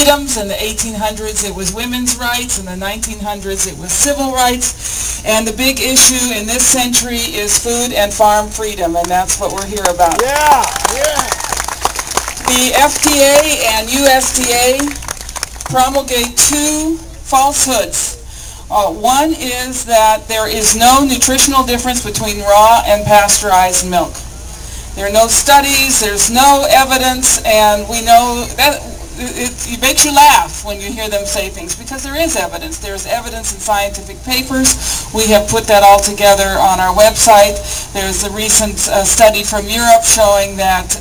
freedoms. In the 1800s it was women's rights. In the 1900s it was civil rights. And the big issue in this century is food and farm freedom, and that's what we're here about. Yeah, yeah. The FDA and USDA promulgate two falsehoods. One is that there is no nutritional difference between raw and pasteurized milk. There are no studies, there's no evidence, and we know that it makes you laugh when you hear them say things, because there is evidence. There's evidence in scientific papers. We have put that all together on our website. There's a recent study from Europe showing that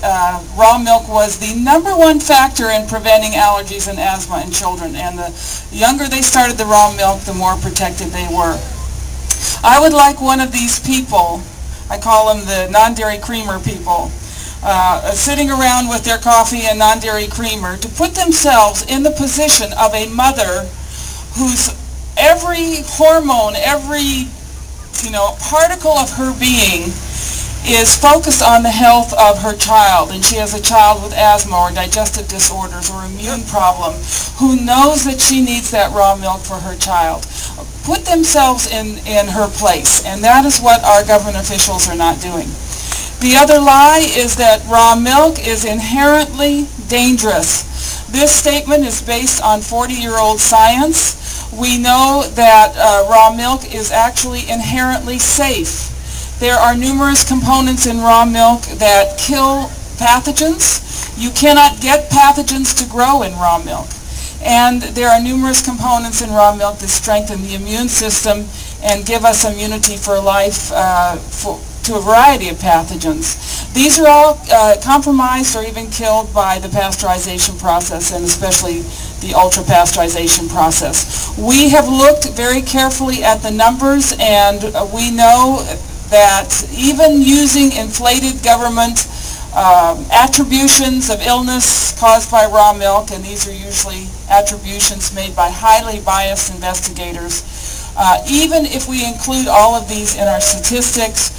raw milk was the #1 factor in preventing allergies and asthma in children, and the younger they started the raw milk, the more protected they were. I would like one of these people, I call them the non-dairy creamer people, sitting around with their coffee and non-dairy creamer, to put themselves in the position of a mother whose every hormone, every particle of her being is focused on the health of her child, and she has a child with asthma or digestive disorders or immune problem, who knows that she needs that raw milk for her child. Put themselves in her place, and that is what our government officials are not doing. The other lie is that raw milk is inherently dangerous. This statement is based on 40-year-old science. We know that raw milk is actually inherently safe. There are numerous components in raw milk that kill pathogens. You cannot get pathogens to grow in raw milk. And there are numerous components in raw milk that strengthen the immune system and give us immunity for life to a variety of pathogens. These are all compromised or even killed by the pasteurization process, and especially the ultra-pasteurization process. We have looked very carefully at the numbers, and we know that even using inflated government attributions of illness caused by raw milk, and these are usually attributions made by highly biased investigators, even if we include all of these in our statistics,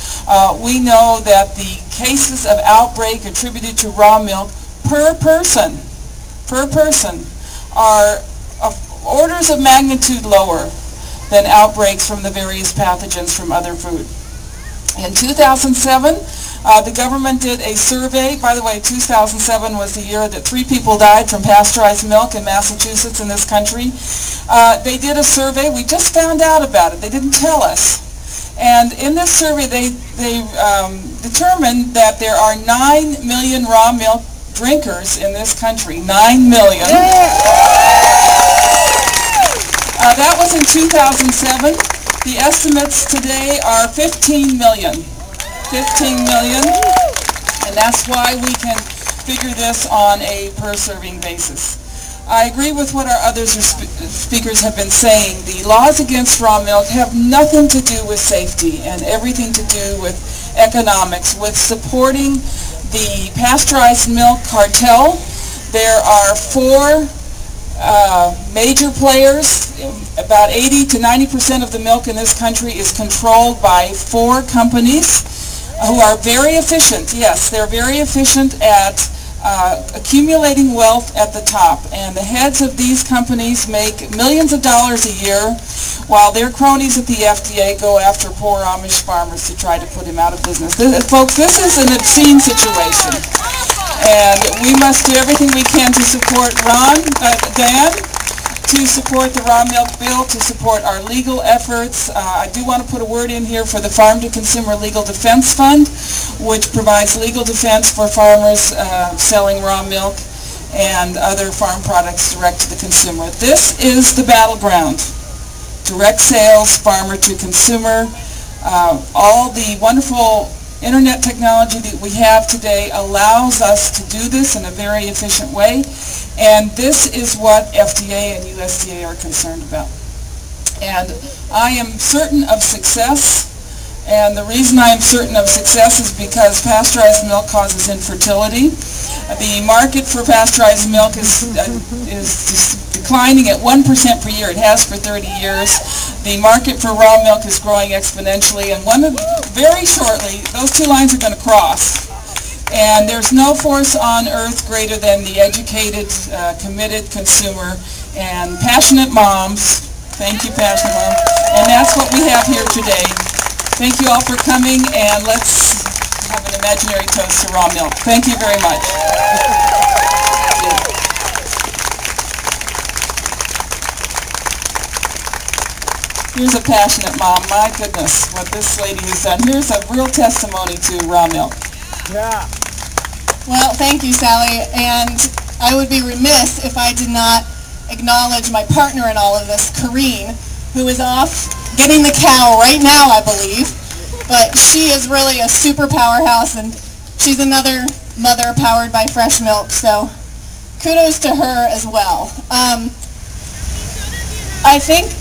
we know that the cases of outbreak attributed to raw milk per person are orders of magnitude lower than outbreaks from the various pathogens from other food. In 2007, the government did a survey. By the way, 2007 was the year that 3 people died from pasteurized milk in Massachusetts in this country. They did a survey. We just found out about it. They didn't tell us. And in this survey, they determined that there are 9 million raw milk drinkers in this country. 9 million. That was in 2007. The estimates today are 15 million. 15 million, and that's why we can figure this on a per-serving basis. I agree with what our other speakers have been saying. The laws against raw milk have nothing to do with safety and everything to do with economics, with supporting the pasteurized milk cartel. There are 4 major players. About 80 to 90% of the milk in this country is controlled by 4 companies who are very efficient. Yes, they're very efficient at accumulating wealth at the top, and the heads of these companies make millions of dollars a year, while their cronies at the FDA go after poor Amish farmers to try to put him out of business. Folks, this is an obscene situation, and we must do everything we can to support Dan, to support the raw milk bill, to support our legal efforts. I do want to put a word in here for the Farm to Consumer Legal Defense Fund, which provides legal defense for farmers selling raw milk and other farm products direct to the consumer. This is the battleground. Direct sales, farmer to consumer. All the wonderful internet technology that we have today allows us to do this in a very efficient way, and this is what FDA and USDA are concerned about. And I am certain of success, and the reason I am certain of success is because pasteurized milk causes infertility. The market for pasteurized milk is declining at 1% per year. It has for 30 years. The market for raw milk is growing exponentially, and very shortly, those 2 lines are going to cross. And there's no force on earth greater than the educated, committed consumer and passionate moms. Thank you, passionate moms. And that's what we have here today. Thank you all for coming, and let's have an imaginary toast to raw milk. Thank you very much. Here's a passionate mom. My goodness, what this lady has done. Here's a real testimony to raw milk. Yeah. Well, thank you, Sally. And I would be remiss if I did not acknowledge my partner in all of this, Corrine, who is off getting the cow right now, I believe. But she is really a super powerhouse, and she's another mother powered by fresh milk. So kudos to her as well. I think